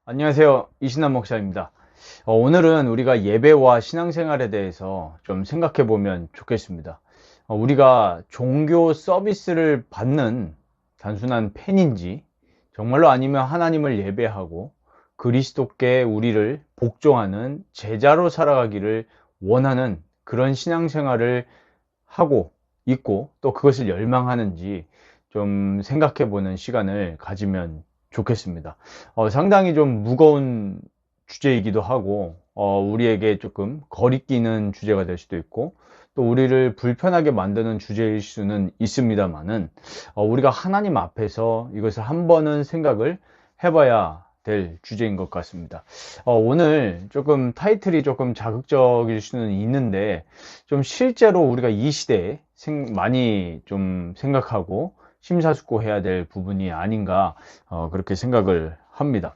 안녕하세요. 이신환 목사입니다. 오늘은 우리가 예배와 신앙생활에 대해서 좀 생각해 보면 좋겠습니다. 우리가 종교 서비스를 받는 단순한 팬인지, 정말로 아니면 하나님을 예배하고 그리스도께 우리를 복종하는 제자로 살아가기를 원하는 그런 신앙생활을 하고 있고, 또 그것을 열망하는지 좀 생각해 보는 시간을 가지면 좋겠습니다. 상당히 좀 무거운 주제이기도 하고, 우리에게 조금 거리끼는 주제가 될 수도 있고, 또 우리를 불편하게 만드는 주제일 수는 있습니다만은, 우리가 하나님 앞에서 이것을 한 번은 생각을 해봐야 될 주제인 것 같습니다. 오늘 조금 타이틀이 조금 자극적일 수는 있는데, 좀 실제로 우리가 이 시대에 많이 좀 생각하고 심사숙고해야 될 부분이 아닌가, 그렇게 생각을 합니다.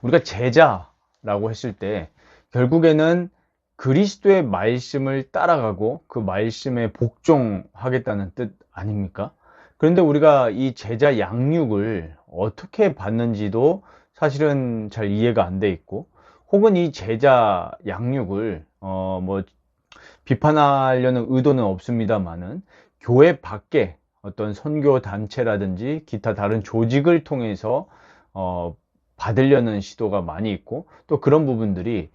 우리가 제자라고 했을 때 결국에는 그리스도의 말씀을 따라가고 그 말씀에 복종하겠다는 뜻 아닙니까? 그런데 우리가 이 제자 양육을 어떻게 받는지도 사실은 잘 이해가 안 돼 있고, 혹은 이 제자 양육을 뭐 비판하려는 의도는 없습니다만은, 교회 밖에 어떤 선교 단체라든지 기타 다른 조직을 통해서 받으려는 시도가 많이 있고, 또 그런 부분들이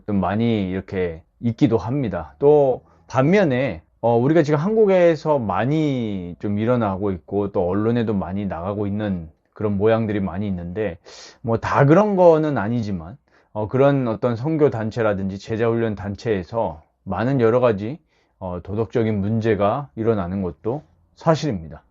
좀 많이 이렇게 있기도 합니다. 또 반면에 우리가 지금 한국에서 많이 좀 일어나고 있고, 또 언론에도 많이 나가고 있는 그런 모양들이 많이 있는데, 뭐 다 그런 거는 아니지만, 그런 어떤 선교 단체라든지 제자훈련 단체에서 많은 여러 가지 도덕적인 문제가 일어나는 것도 사실입니다.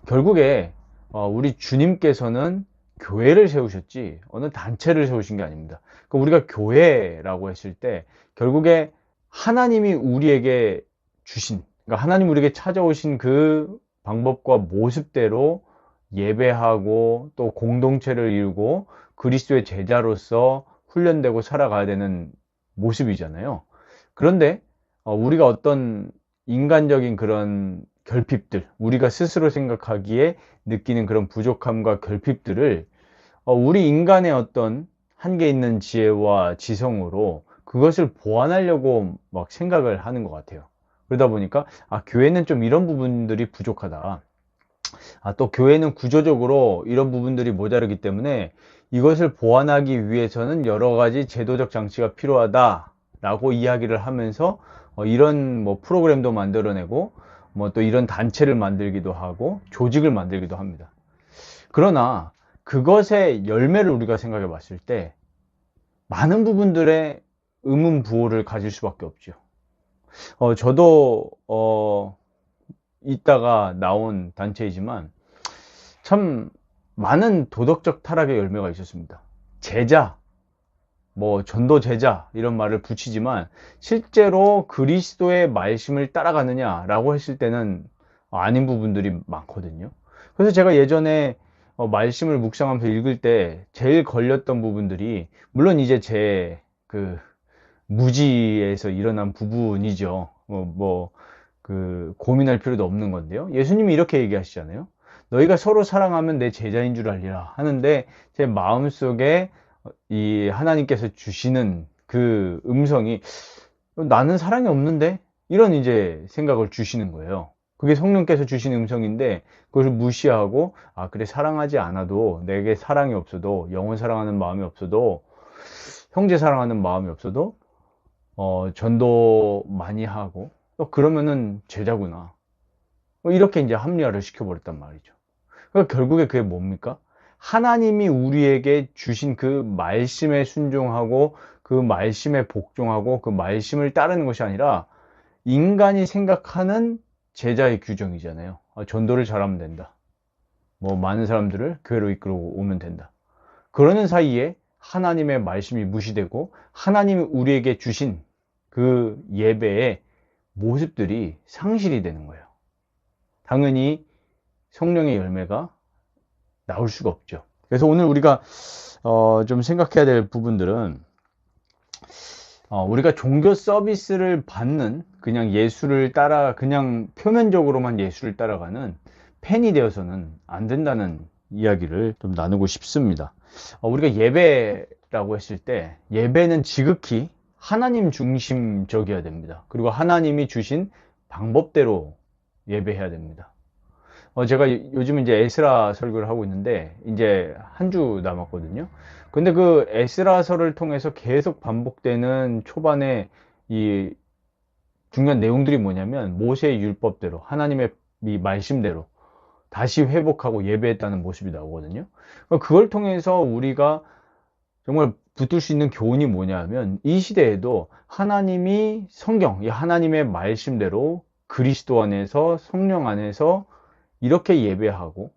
결국에 우리 주님께서는 교회를 세우셨지 어느 단체를 세우신 게 아닙니다. 그러니까 우리가 교회라고 했을 때 결국에 하나님이 우리에게 주신, 그러니까 하나님 우리에게 찾아오신 그 방법과 모습대로 예배하고 또 공동체를 이루고 그리스도의 제자로서 훈련되고 살아가야 되는 모습이잖아요. 그런데 우리가 어떤 인간적인 그런 결핍들, 우리가 스스로 생각하기에 느끼는 그런 부족함과 결핍들을 우리 인간의 어떤 한계 있는 지혜와 지성으로 그것을 보완하려고 막 생각을 하는 것 같아요. 그러다 보니까 교회는 좀 이런 부분들이 부족하다. 또 교회는 구조적으로 이런 부분들이 모자르기 때문에 이것을 보완하기 위해서는 여러 가지 제도적 장치가 필요하다라고 이야기를 하면서 이런 뭐 프로그램도 만들어내고, 뭐 또 이런 단체를 만들기도 하고 조직을 만들기도 합니다. 그러나 그것의 열매를 우리가 생각해 봤을 때 많은 부분들의 의문부호를 가질 수밖에 없죠. 저도 있다가 나온 단체이지만 참 많은 도덕적 타락의 열매가 있었습니다. 제자, 뭐 전도 제자 이런 말을 붙이지만 실제로 그리스도의 말씀을 따라가느냐라고 했을 때는 아닌 부분들이 많거든요. 그래서 제가 예전에 말씀을 묵상하면서 읽을 때 제일 걸렸던 부분들이, 물론 이제 제 그 무지에서 일어난 부분이죠. 그 고민할 필요도 없는 건데요. 예수님이 이렇게 얘기하시잖아요. 너희가 서로 사랑하면 내 제자인 줄 알리라 하는데, 제 마음속에 이 하나님께서 주시는 그 음성이 나는 사랑이 없는데? 이런 이제 생각을 주시는 거예요. 그게 성령께서 주신 음성인데 그것을 무시하고, 그래, 사랑하지 않아도, 내게 사랑이 없어도, 영혼 사랑하는 마음이 없어도, 형제 사랑하는 마음이 없어도 전도 많이 하고, 그러면은 제자구나, 이렇게 이제 합리화를 시켜버렸단 말이죠. 그러니까 결국에 그게 뭡니까? 하나님이 우리에게 주신 그 말씀에 순종하고 그 말씀에 복종하고 그 말씀을 따르는 것이 아니라 인간이 생각하는 제자의 규정이잖아요. 전도를 잘하면 된다, 뭐 많은 사람들을 교회로 이끌고 오면 된다. 그러는 사이에 하나님의 말씀이 무시되고 하나님이 우리에게 주신 그 예배의 모습들이 상실이 되는 거예요. 당연히 성령의 열매가 나올 수가 없죠. 그래서 오늘 우리가 좀 생각해야 될 부분들은, 우리가 종교 서비스를 받는, 그냥 예수를 따라, 그냥 표면적으로만 예수를 따라가는 팬이 되어서는 안 된다는 이야기를 좀 나누고 싶습니다. 우리가 예배라고 했을 때 예배는 지극히 하나님 중심적이어야 됩니다. 그리고 하나님이 주신 방법대로 예배해야 됩니다. 제가 요즘 이제 에스라 설교를 하고 있는데 이제 한 주 남았거든요. 근데 그 에스라서를 통해서 계속 반복되는 초반에 이 중요한 내용들이 뭐냐면 모세의 율법대로 하나님의 이 말씀대로 다시 회복하고 예배했다는 모습이 나오거든요. 그걸 통해서 우리가 정말 붙들 수 있는 교훈이 뭐냐면 이 시대에도 하나님이 성경, 이 하나님의 말씀대로 그리스도 안에서 성령 안에서 이렇게 예배하고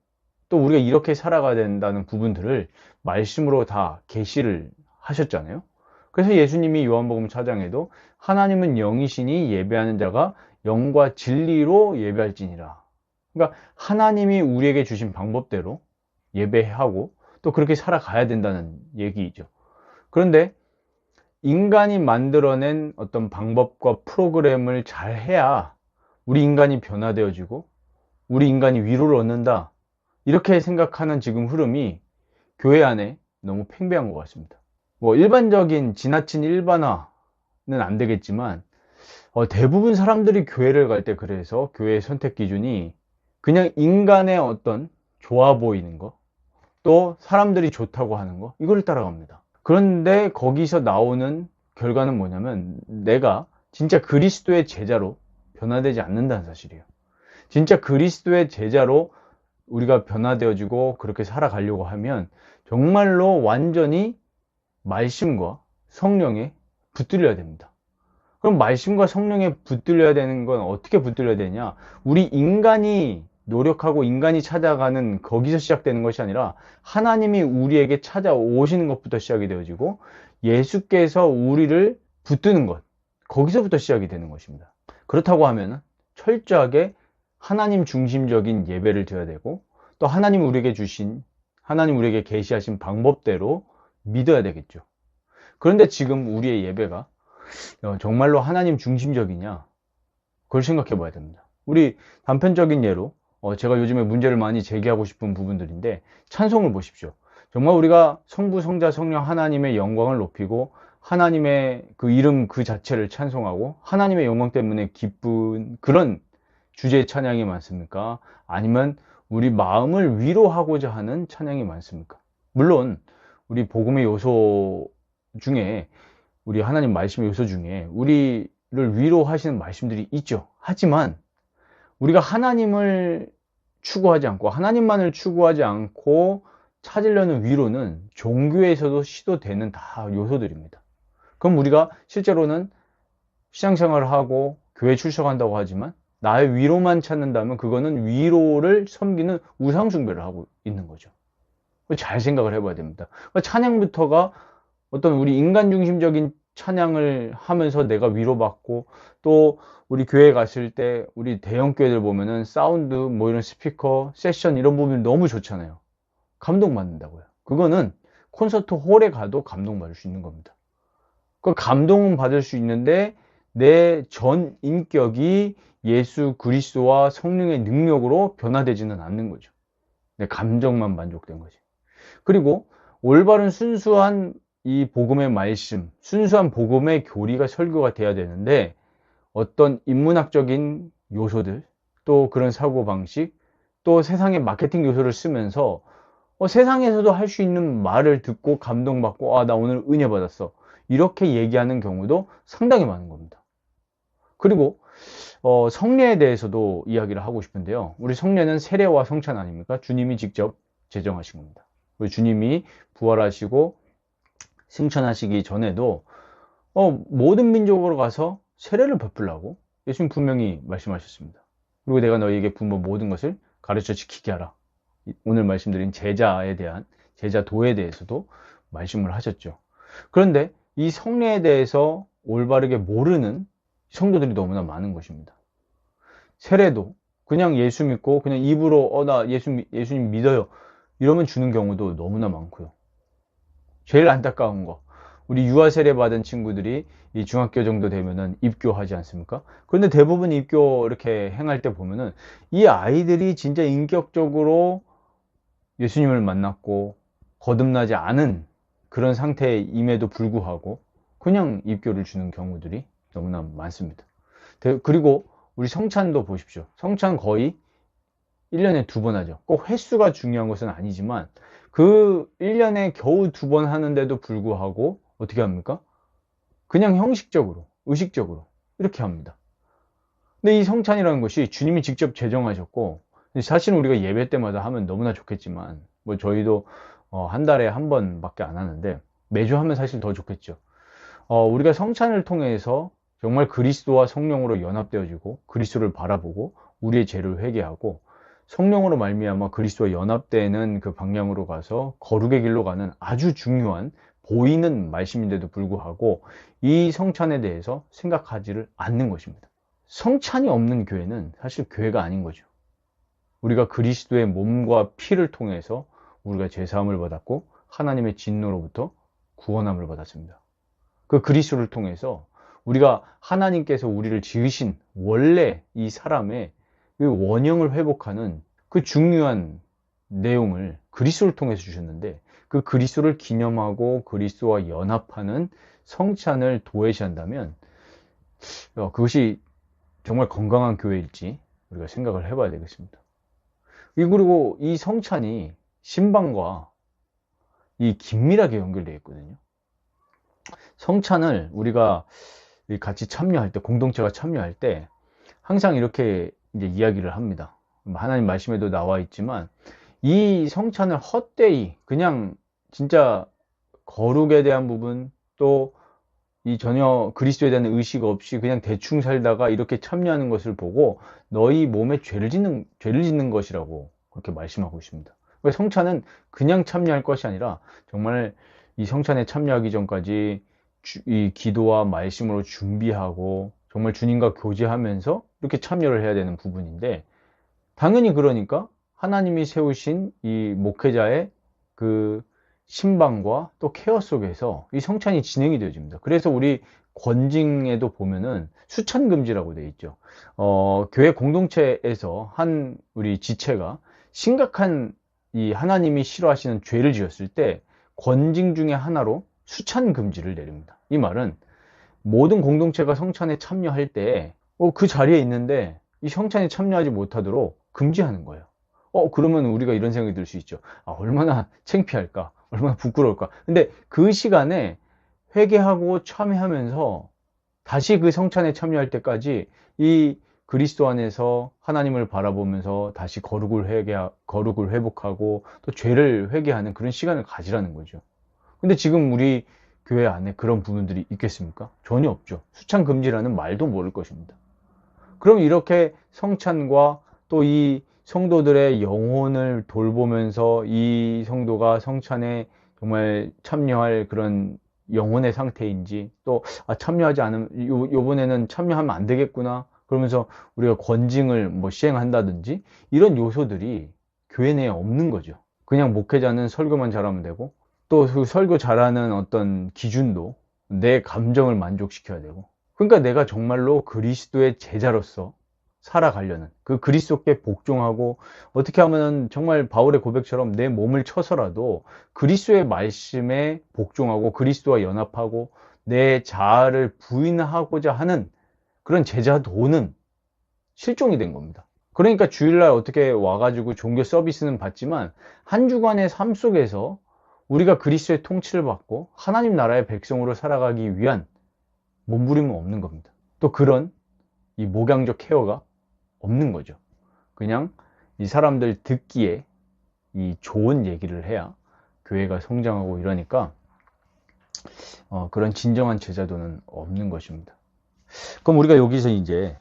또 우리가 이렇게 살아가야 된다는 부분들을 말씀으로 다 계시를 하셨잖아요. 그래서 예수님이 요한복음 4장에도 하나님은 영이시니 예배하는 자가 영과 진리로 예배할지니라. 그러니까 하나님이 우리에게 주신 방법대로 예배하고 또 그렇게 살아가야 된다는 얘기이죠. 그런데 인간이 만들어낸 어떤 방법과 프로그램을 잘 해야 우리 인간이 변화되어지고 우리 인간이 위로를 얻는다. 이렇게 생각하는 지금 흐름이 교회 안에 너무 팽배한 것 같습니다. 뭐 일반적인 지나친 일반화는 안 되겠지만 대부분 사람들이 교회를 갈 때 그래서 교회의 선택 기준이 그냥 인간의 어떤 좋아 보이는 거, 또 사람들이 좋다고 하는 거, 이걸 따라갑니다. 그런데 거기서 나오는 결과는 뭐냐면 내가 진짜 그리스도의 제자로 변화되지 않는다는 사실이에요. 진짜 그리스도의 제자로 우리가 변화되어지고 그렇게 살아가려고 하면 정말로 완전히 말씀과 성령에 붙들려야 됩니다. 그럼 말씀과 성령에 붙들려야 되는 건 어떻게 붙들려야 되냐? 우리 인간이 노력하고 인간이 찾아가는 거기서 시작되는 것이 아니라 하나님이 우리에게 찾아오시는 것부터 시작이 되어지고 예수께서 우리를 붙드는 것, 거기서부터 시작이 되는 것입니다. 그렇다고 하면 철저하게 하나님 중심적인 예배를 드려야 되고 또 하나님 우리에게 계시하신 방법대로 믿어야 되겠죠. 그런데 지금 우리의 예배가 정말로 하나님 중심적이냐? 그걸 생각해 봐야 됩니다. 우리 단편적인 예로 제가 요즘에 문제를 많이 제기하고 싶은 부분들인데 찬송을 보십시오. 정말 우리가 성부, 성자, 성령 하나님의 영광을 높이고 하나님의 그 이름 그 자체를 찬송하고 하나님의 영광 때문에 기쁜 그런 주제의 찬양이 많습니까? 아니면 우리 마음을 위로하고자 하는 찬양이 많습니까? 물론 우리 복음의 요소 중에 우리 하나님 말씀의 요소 중에 우리를 위로하시는 말씀들이 있죠. 하지만 우리가 하나님을 추구하지 않고 하나님만을 추구하지 않고 찾으려는 위로는 종교에서도 시도되는 다 요소들입니다. 그럼 우리가 실제로는 신앙생활을 하고 교회 출석한다고 하지만 나의 위로만 찾는다면 그거는 위로를 섬기는 우상숭배를 하고 있는 거죠. 잘 생각을 해봐야 됩니다. 찬양부터가 어떤 우리 인간 중심적인 찬양을 하면서 내가 위로받고 또 우리 교회 갔을 때 우리 대형 교회들 보면은 사운드 뭐 이런 스피커 세션 이런 부분이 너무 좋잖아요. 감동받는다고요. 그거는 콘서트 홀에 가도 감동받을 수 있는 겁니다. 그 감동은 받을 수 있는데 내 전 인격이 예수 그리스도와 성령의 능력으로 변화되지는 않는 거죠. 내 감정만 만족된 거지. 그리고 올바른 순수한 이 복음의 말씀, 순수한 복음의 교리가 설교가 돼야 되는데 어떤 인문학적인 요소들, 또 그런 사고방식, 또 세상의 마케팅 요소를 쓰면서 세상에서도 할 수 있는 말을 듣고 감동받고 아, 나 오늘 은혜 받았어. 이렇게 얘기하는 경우도 상당히 많은 겁니다. 그리고 성례에 대해서도 이야기를 하고 싶은데요. 우리 성례는 세례와 성찬 아닙니까? 주님이 직접 제정하신 겁니다. 우리 주님이 부활하시고 승천하시기 전에도 모든 민족으로 가서 세례를 베풀라고 예수님 분명히 말씀하셨습니다. 그리고 내가 너희에게 분본 모든 것을 가르쳐 지키게 하라. 오늘 말씀드린 제자에 대한 제자도에 대해서도 말씀을 하셨죠. 그런데 이 성례에 대해서 올바르게 모르는 성도들이 너무나 많은 것입니다. 세례도 그냥 예수 믿고 그냥 입으로 나 예수님 믿어요 이러면 주는 경우도 너무나 많고요. 제일 안타까운 거 우리 유아 세례 받은 친구들이 이 중학교 정도 되면은 입교하지 않습니까? 그런데 대부분 입교 이렇게 행할 때 보면은 이 아이들이 진짜 인격적으로 예수님을 만났고 거듭나지 않은 그런 상태임에도 불구하고 그냥 입교를 주는 경우들이 너무나 많습니다. 그리고 우리 성찬도 보십시오. 성찬 거의 1년에 2번 하죠. 꼭 횟수가 중요한 것은 아니지만 그 1년에 겨우 2번 하는데도 불구하고 어떻게 합니까? 그냥 형식적으로, 의식적으로 이렇게 합니다. 근데 이 성찬이라는 것이 주님이 직접 제정하셨고, 사실은 우리가 예배 때마다 하면 너무나 좋겠지만 뭐 저희도 한 달에 한 번밖에 안 하는데 매주 하면 사실 더 좋겠죠. 우리가 성찬을 통해서 정말 그리스도와 성령으로 연합되어지고 그리스도를 바라보고 우리의 죄를 회개하고 성령으로 말미암아 그리스도와 연합되는 그 방향으로 가서 거룩의 길로 가는 아주 중요한 보이는 말씀인데도 불구하고 이 성찬에 대해서 생각하지를 않는 것입니다. 성찬이 없는 교회는 사실 교회가 아닌 거죠. 우리가 그리스도의 몸과 피를 통해서 우리가 죄사함을 받았고 하나님의 진노로부터 구원함을 받았습니다. 그 그리스도를 통해서 우리가 하나님께서 우리를 지으신 원래 이 사람의 그 원형을 회복하는 그 중요한 내용을 그리스도를 통해서 주셨는데 그 그리스도를 기념하고 그리스도와 연합하는 성찬을 도외시한다면 그것이 정말 건강한 교회일지 우리가 생각을 해봐야 되겠습니다. 그리고 이 성찬이 신방과 이 긴밀하게 연결되어 있거든요. 성찬을 우리가 같이 참여할 때, 공동체가 참여할 때 항상 이렇게 이제 이야기를 합니다. 하나님 말씀에도 나와 있지만 이 성찬을 헛되이 그냥 진짜 거룩에 대한 부분 또 이 전혀 그리스도에 대한 의식 없이 그냥 대충 살다가 이렇게 참여하는 것을 보고 너희 몸에 죄를 짓는 것이라고 그렇게 말씀하고 있습니다. 성찬은 그냥 참여할 것이 아니라 정말 이 성찬에 참여하기 전까지 이 기도와 말씀으로 준비하고 정말 주님과 교제하면서 이렇게 참여를 해야 되는 부분인데 당연히 그러니까 하나님이 세우신 이 목회자의 그 신방과 또 케어 속에서 이 성찬이 진행이 되어집니다. 그래서 우리 권징에도 보면은 수찬금지라고 되어 있죠. 교회 공동체에서 한 우리 지체가 심각한 이 하나님이 싫어하시는 죄를 지었을 때 권징 중에 하나로 수찬금지를 내립니다. 이 말은 모든 공동체가 성찬에 참여할 때 그 자리에 있는데 이 성찬에 참여하지 못하도록 금지하는 거예요. 그러면 우리가 이런 생각이 들 수 있죠. 얼마나 창피할까? 얼마나 부끄러울까? 근데 그 시간에 회개하고 참여하면서 다시 그 성찬에 참여할 때까지 이 그리스도 안에서 하나님을 바라보면서 다시 거룩을 회복하고 또 죄를 회개하는 그런 시간을 가지라는 거죠. 근데 지금 우리 교회 안에 그런 부분들이 있겠습니까? 전혀 없죠. 수찬금지라는 말도 모를 것입니다. 그럼 이렇게 성찬과 또 이 성도들의 영혼을 돌보면서 이 성도가 성찬에 정말 참여할 그런 영혼의 상태인지 또 참여하지 않으면 요번에는 참여하면 안 되겠구나 그러면서 우리가 권징을 뭐 시행한다든지 이런 요소들이 교회 내에 없는 거죠. 그냥 목회자는 설교만 잘하면 되고 또 그 설교 잘하는 어떤 기준도 내 감정을 만족시켜야 되고 그러니까 내가 정말로 그리스도의 제자로서 살아가려는 그 그리스도께 복종하고 어떻게 하면 정말 바울의 고백처럼 내 몸을 쳐서라도 그리스도의 말씀에 복종하고 그리스도와 연합하고 내 자아를 부인하고자 하는 그런 제자도는 실종이 된 겁니다. 그러니까 주일날 어떻게 와가지고 종교 서비스는 받지만 한 주간의 삶 속에서 우리가 그리스도의 통치를 받고 하나님 나라의 백성으로 살아가기 위한 몸부림은 없는 겁니다. 또 그런 이 목양적 케어가 없는 거죠. 그냥 이 사람들 듣기에 이 좋은 얘기를 해야 교회가 성장하고 이러니까 그런 진정한 제자도는 없는 것입니다. 그럼 우리가 여기서 이제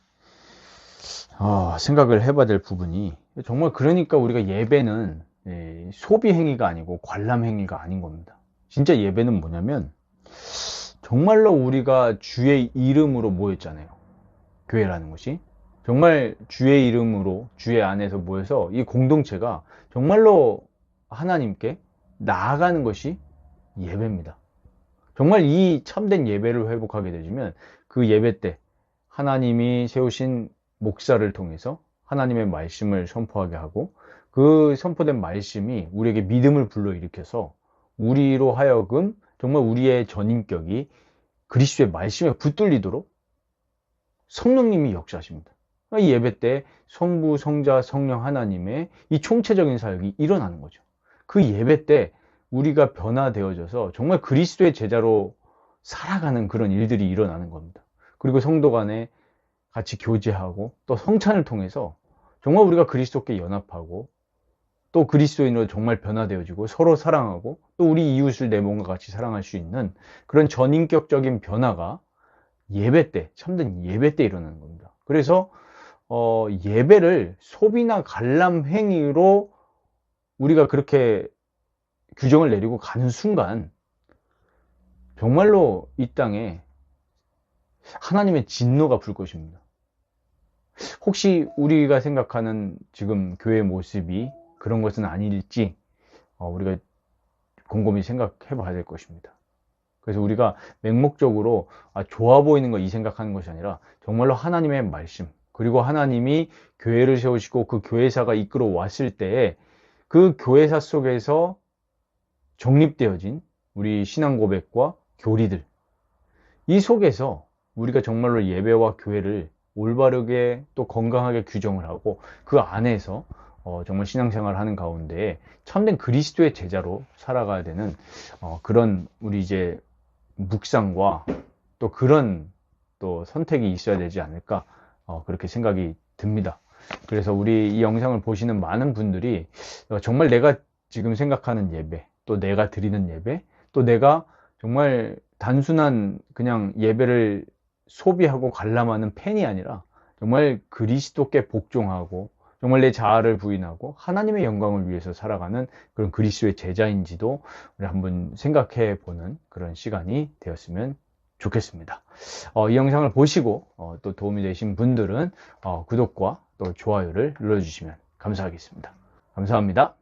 생각을 해봐야 될 부분이 정말 그러니까 우리가 예배는 소비 행위가 아니고 관람 행위가 아닌 겁니다. 진짜 예배는 뭐냐면 정말로 우리가 주의 이름으로 모였잖아요. 교회라는 것이 정말 주의 이름으로 주의 안에서 모여서 이 공동체가 정말로 하나님께 나아가는 것이 예배입니다. 정말 이 참된 예배를 회복하게 되면 그 예배 때 하나님이 세우신 목사를 통해서 하나님의 말씀을 선포하게 하고 그 선포된 말씀이 우리에게 믿음을 불러일으켜서 우리로 하여금 정말 우리의 전인격이 그리스도의 말씀에 붙들리도록 성령님이 역사하십니다. 이 예배 때 성부, 성자, 성령 하나님의 이 총체적인 사역이 일어나는 거죠. 그 예배 때 우리가 변화되어져서 정말 그리스도의 제자로 살아가는 그런 일들이 일어나는 겁니다. 그리고 성도 간에 같이 교제하고 또 성찬을 통해서 정말 우리가 그리스도께 연합하고 또 그리스도인으로 정말 변화되어지고 서로 사랑하고 또 우리 이웃을 내 몸과 같이 사랑할 수 있는 그런 전인격적인 변화가 예배 때, 참된 예배 때 일어나는 겁니다. 그래서 예배를 소비나 관람 행위로 우리가 그렇게 규정을 내리고 가는 순간 정말로 이 땅에 하나님의 진노가 불 것입니다. 혹시 우리가 생각하는 지금 교회의 모습이 그런 것은 아닐지 우리가 곰곰이 생각해 봐야 될 것입니다. 그래서 우리가 맹목적으로 좋아 보이는 거 이 생각하는 것이 아니라 정말로 하나님의 말씀, 그리고 하나님이 교회를 세우시고 그 교회사가 이끌어 왔을 때에 그 교회사 속에서 정립되어진 우리 신앙 고백과 교리들, 이 속에서 우리가 정말로 예배와 교회를 올바르게 또 건강하게 규정을 하고 그 안에서 정말 신앙생활을 하는 가운데 참된 그리스도의 제자로 살아가야 되는 그런 우리 이제 묵상과 또 그런 또 선택이 있어야 되지 않을까 그렇게 생각이 듭니다. 그래서 우리 이 영상을 보시는 많은 분들이 정말 내가 지금 생각하는 예배, 또 내가 드리는 예배, 또 내가 정말 단순한 그냥 예배를 소비하고 관람하는 팬이 아니라 정말 그리스도께 복종하고 정말 내 자아를 부인하고 하나님의 영광을 위해서 살아가는 그런 그리스도의 제자인지도 우리 한번 생각해 보는 그런 시간이 되었으면 좋겠습니다. 이 영상을 보시고 또 도움이 되신 분들은 구독과 또 좋아요를 눌러주시면 감사하겠습니다. 감사합니다.